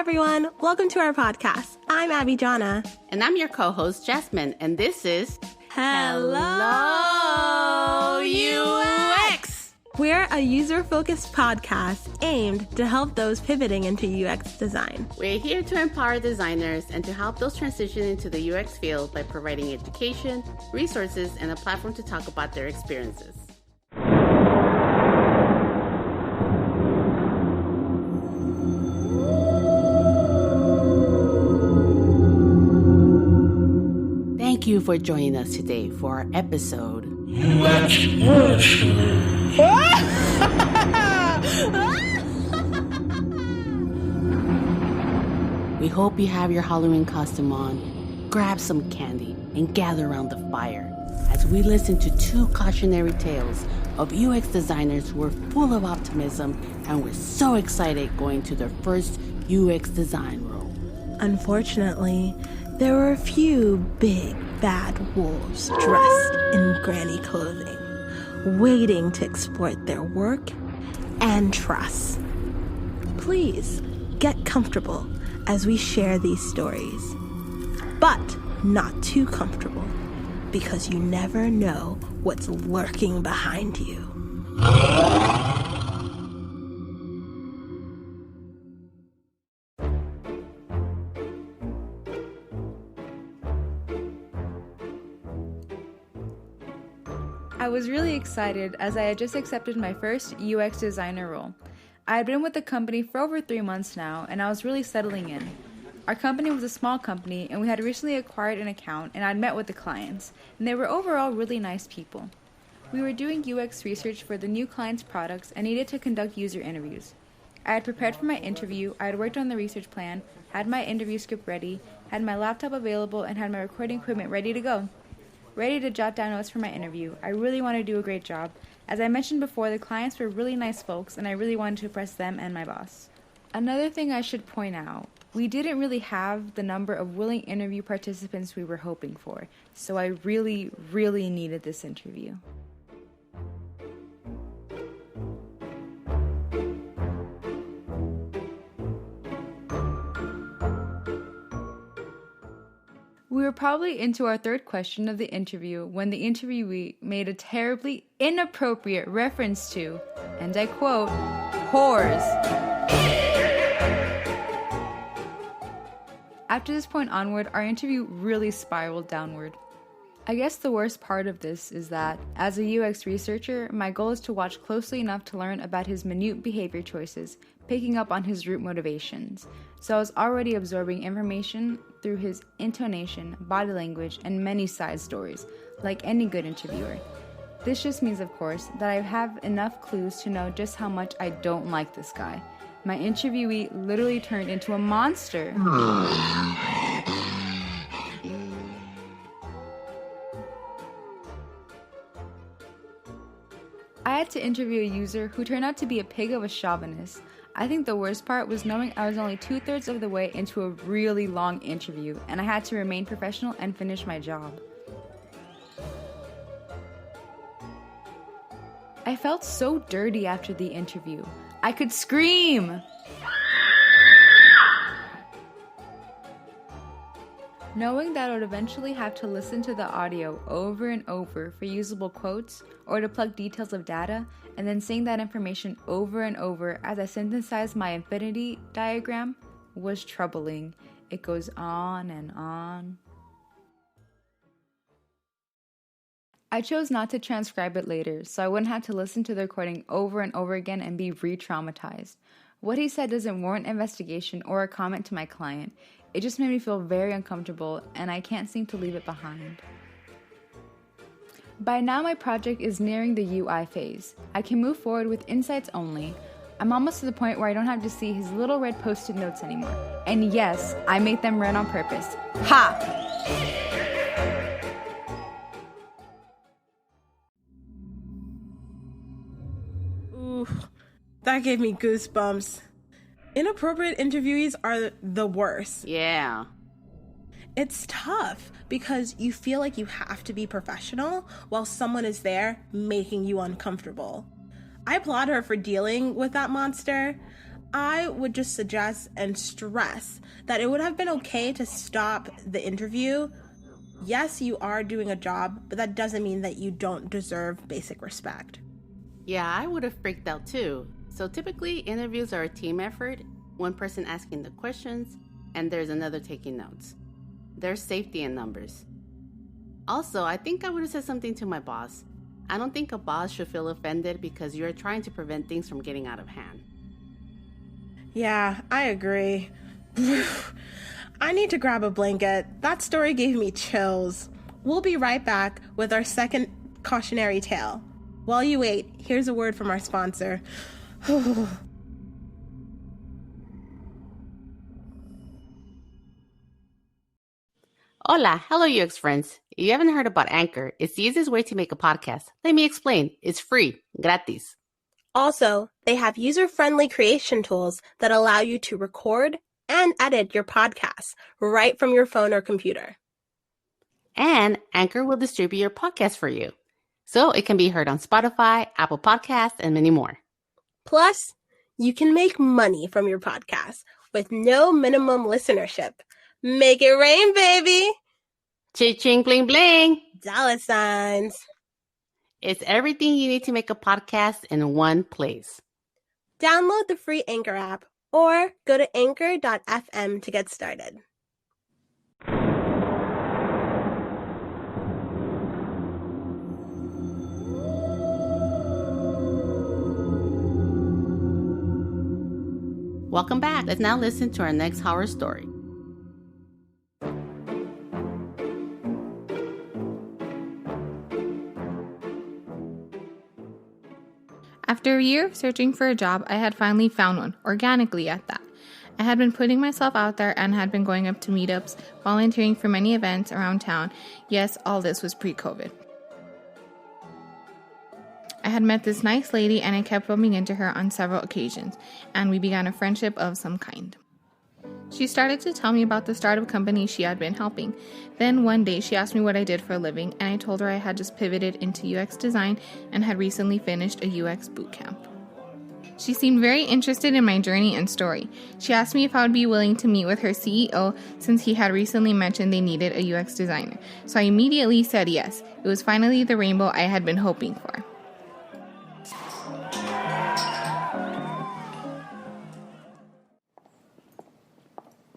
everyone. Welcome to our podcast. I'm Abydjana. And I'm your co-host, Jazmin. And this is... Hello, UX! We're a user-focused podcast aimed to help those pivoting into UX design. We're here to empower designers and to help those transition into the UX field by providing education, resources, and a platform to talk about their experiences. Thank you for joining us today for our episode UX We hope you have your Halloween costume on, grab some candy, and gather around the fire as we listen to two cautionary tales of UX designers who are full of optimism and were so excited going to their first UX design role. Unfortunately, there were a few big bad wolves dressed in granny clothing, waiting to exploit their work and trust. Please get comfortable as we share these stories, but not too comfortable, because you never know what's lurking behind you. I was really excited as I had just accepted my first UX designer role. I had been with the company for over 3 months now, and I was really settling in. Our company was a small company, and we had recently acquired an account, and I'd met with the clients, and they were overall really nice people. We were doing UX research for the new client's products and needed to conduct user interviews. I had prepared for my interview, I had worked on the research plan, had my interview script ready, had my laptop available, and had my recording equipment ready to go. Ready to jot down notes for my interview. I really wanted to do a great job. As I mentioned before, the clients were really nice folks, and I really wanted to impress them and my boss. Another thing I should point out, we didn't really have the number of willing interview participants we were hoping for, so I really, really needed this interview. We were probably into our third question of the interview when the interviewee made a terribly inappropriate reference to, and I quote, whores. After this point onward, our interview really spiraled downward. I guess the worst part of this is that, as a UX researcher, my goal is to watch closely enough to learn about his minute behavior choices, picking up on his root motivations. So I was already absorbing information through his intonation, body language, and many side stories, like any good interviewer. This just means, of course, that I have enough clues to know just how much I don't like this guy. My interviewee literally turned into a monster. I had to interview a user who turned out to be a pig of a chauvinist. I think the worst part was knowing I was only 2/3 of the way into a really long interview, and I had to remain professional and finish my job. I felt so dirty after the interview. I could scream! Knowing that I would eventually have to listen to the audio over and over for usable quotes or to plug details of data, and then seeing that information over and over as I synthesized my infinity diagram was troubling. It goes on and on. I chose not to transcribe it later, so I wouldn't have to listen to the recording over and over again and be re-traumatized. What he said doesn't warrant investigation or a comment to my client. It just made me feel very uncomfortable, and I can't seem to leave it behind. By now my project is nearing the UI phase. I can move forward with insights only. I'm almost to the point where I don't have to see his little red post-it notes anymore. And yes, I made them red on purpose. Ha! Ooh, that gave me goosebumps. Inappropriate interviewees are the worst. Yeah. It's tough because you feel like you have to be professional while someone is there making you uncomfortable. I applaud her for dealing with that monster. I would just suggest and stress that it would have been okay to stop the interview. Yes, you are doing a job, but that doesn't mean that you don't deserve basic respect. Yeah, I would have freaked out too. So typically, interviews are a team effort, one person asking the questions, and there's another taking notes. There's safety in numbers. Also, I think I would have said something to my boss. I don't think a boss should feel offended because you're trying to prevent things from getting out of hand. Yeah, I agree. I need to grab a blanket. That story gave me chills. We'll be right back with our second cautionary tale. While you wait, here's a word from our sponsor. Hola, hello UX friends. If you haven't heard about Anchor, it's the easiest way to make a podcast. Let me explain. It's free, gratis. Also, they have user-friendly creation tools that allow you to record and edit your podcasts right from your phone or computer. And Anchor will distribute your podcast for you, so it can be heard on Spotify, Apple Podcasts, and many more. Plus, you can make money from your podcast with no minimum listenership. Make it rain, baby! Cha-ching, bling, bling! $signs. It's everything you need to make a podcast in one place. Download the free Anchor app or go to anchor.fm to get started. Welcome back. Let's now listen to our next horror story. After a year of searching for a job, I had finally found one, organically at that. I had been putting myself out there and had been going up to meetups, volunteering for many events around town. Yes, all this was pre-COVID. I had met this nice lady and I kept bumping into her on several occasions, and we began a friendship of some kind. She started to tell me about the startup company she had been helping. Then one day she asked me what I did for a living, and I told her I had just pivoted into UX design and had recently finished a UX bootcamp. She seemed very interested in my journey and story. She asked me if I would be willing to meet with her CEO since he had recently mentioned they needed a UX designer. So I immediately said yes. It was finally the rainbow I had been hoping for.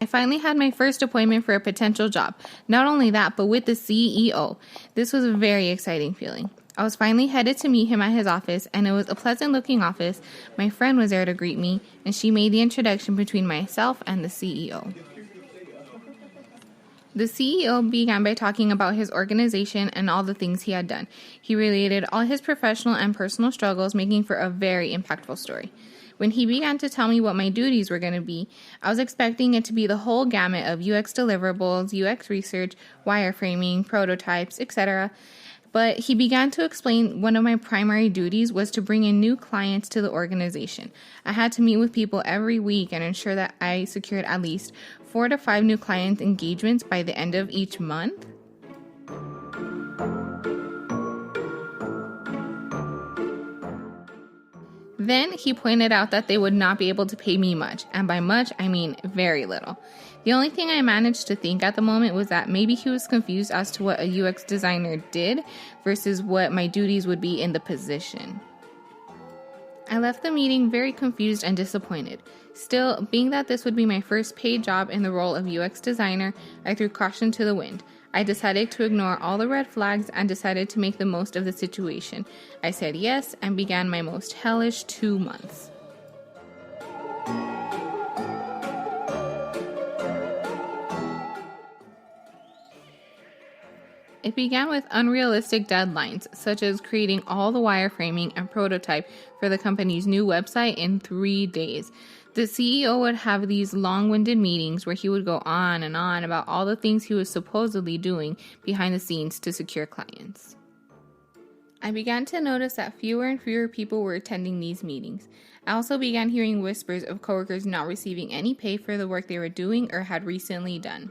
I finally had my first appointment for a potential job. Not only that, but with the CEO. This was a very exciting feeling. I was finally headed to meet him at his office, and it was a pleasant-looking office. My friend was there to greet me, and she made the introduction between myself and the CEO. The CEO began by talking about his organization and all the things he had done. He related all his professional and personal struggles, making for a very impactful story. When he began to tell me what my duties were going to be, I was expecting it to be the whole gamut of UX deliverables, UX research, wireframing, prototypes, etc. But he began to explain one of my primary duties was to bring in new clients to the organization. I had to meet with people every week and ensure that I secured at least 4 to 5 new client engagements by the end of each month. Then he pointed out that they would not be able to pay me much, and by much, I mean very little. The only thing I managed to think at the moment was that maybe he was confused as to what a UX designer did versus what my duties would be in the position. I left the meeting very confused and disappointed. Still, being that this would be my first paid job in the role of UX designer, I threw caution to the wind. I decided to ignore all the red flags and decided to make the most of the situation. I said yes and began my most hellish 2 months. It began with unrealistic deadlines, such as creating all the wireframing and prototype for the company's new website in 3 days. The CEO would have these long-winded meetings where he would go on and on about all the things he was supposedly doing behind the scenes to secure clients. I began to notice that fewer and fewer people were attending these meetings. I also began hearing whispers of coworkers not receiving any pay for the work they were doing or had recently done.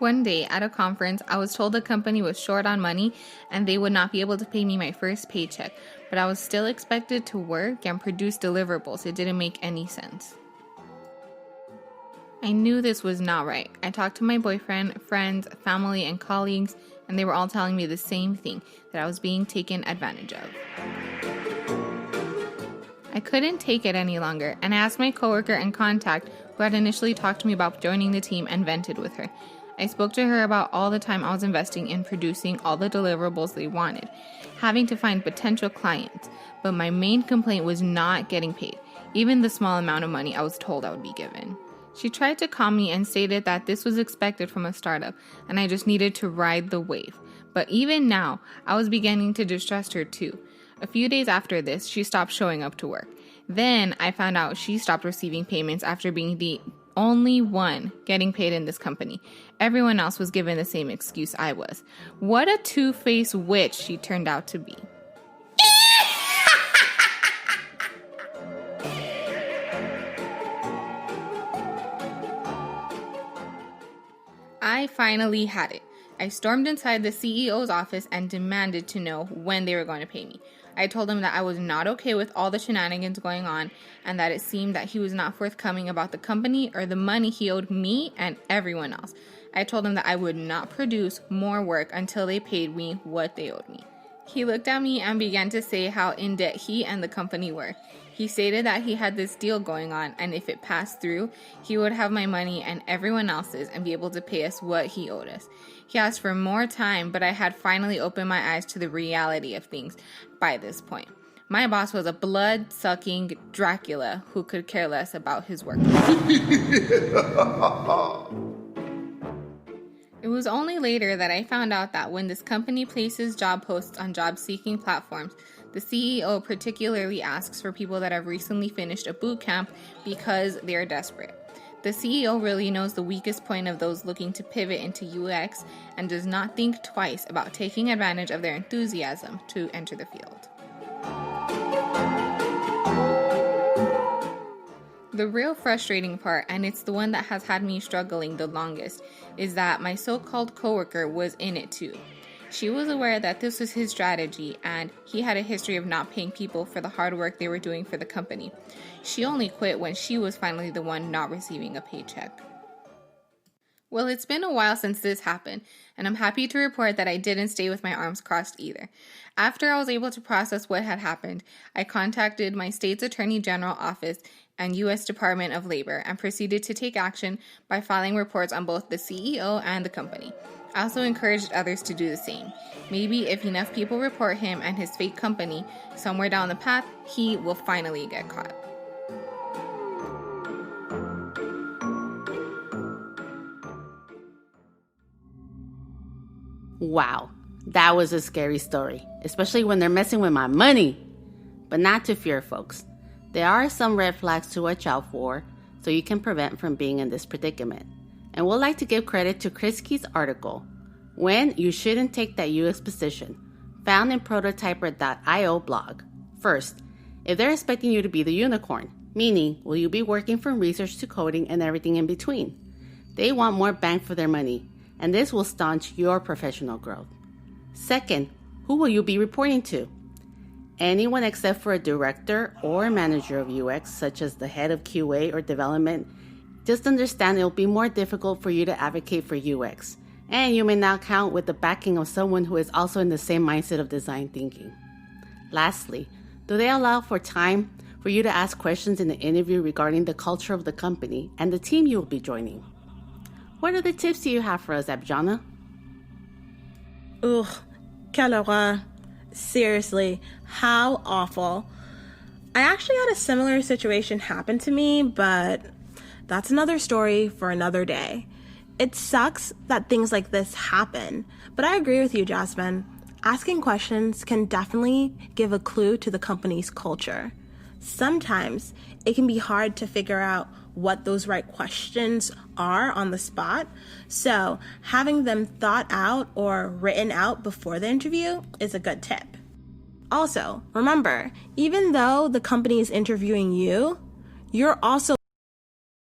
One day at a conference, I was told the company was short on money and they would not be able to pay me my first paycheck, but I was still expected to work and produce deliverables. It didn't make any sense. I knew this was not right. I talked to my boyfriend, friends, family, and colleagues, and they were all telling me the same thing, that I was being taken advantage of. I couldn't take it any longer, and I asked my coworker and contact who had initially talked to me about joining the team and vented with her. I spoke to her about all the time I was investing in producing all the deliverables they wanted, having to find potential clients, but my main complaint was not getting paid, even the small amount of money I was told I would be given. She tried to calm me and stated that this was expected from a startup and I just needed to ride the wave. But even now, I was beginning to distrust her too. A few days after this, she stopped showing up to work. Then I found out she stopped receiving payments after being the only one getting paid in this company. Everyone else was given the same excuse I was. What a two-faced witch she turned out to be. I finally had it. I stormed inside the CEO's office and demanded to know when they were going to pay me. I told him that I was not okay with all the shenanigans going on and that it seemed that he was not forthcoming about the company or the money he owed me and everyone else. I told him that I would not produce more work until they paid me what they owed me. He looked at me and began to say how in debt he and the company were. He stated that he had this deal going on, and if it passed through, he would have my money and everyone else's and be able to pay us what he owed us. He asked for more time, but I had finally opened my eyes to the reality of things by this point. My boss was a blood-sucking Dracula who could care less about his work. It was only later that I found out that when this company places job posts on job-seeking platforms, the CEO particularly asks for people that have recently finished a boot camp because they are desperate. The CEO really knows the weakest point of those looking to pivot into UX and does not think twice about taking advantage of their enthusiasm to enter the field. The real frustrating part, and it's the one that has had me struggling the longest, is that my so-called coworker was in it too. She was aware that this was his strategy, and he had a history of not paying people for the hard work they were doing for the company. She only quit when she was finally the one not receiving a paycheck. Well, it's been a while since this happened, and I'm happy to report that I didn't stay with my arms crossed either. After I was able to process what had happened, I contacted my state's Attorney General office and U.S. Department of Labor and proceeded to take action by filing reports on both the CEO and the company. I also encouraged others to do the same. Maybe if enough people report him and his fake company, somewhere down the path, he will finally get caught. Wow, that was a scary story, especially when they're messing with my money. But not to fear, folks. There are some red flags to watch out for so you can prevent from being in this predicament. And we'd like to give credit to Chris Key's article, When You Shouldn't Take That UX Position, found in prototyper.io blog. First, if they're expecting you to be the unicorn, meaning will you be working from research to coding and everything in between? They want more bang for their money, and this will staunch your professional growth. Second, who will you be reporting to? Anyone except for a director or manager of UX, such as the head of QA or development. Just understand it will be more difficult for you to advocate for UX, and you may not count with the backing of someone who is also in the same mindset of design thinking. Lastly, do they allow for time for you to ask questions in the interview regarding the culture of the company and the team you will be joining? What other tips do you have for us, Abydjana? Ugh, quelle horreur. Seriously, how awful. I actually had a similar situation happen to me, but that's another story for another day. It sucks that things like this happen, but I agree with you, Jazmin. Asking questions can definitely give a clue to the company's culture. Sometimes it can be hard to figure out what those right questions are on the spot, so having them thought out or written out before the interview is a good tip. Also, remember, even though the company is interviewing you, you're also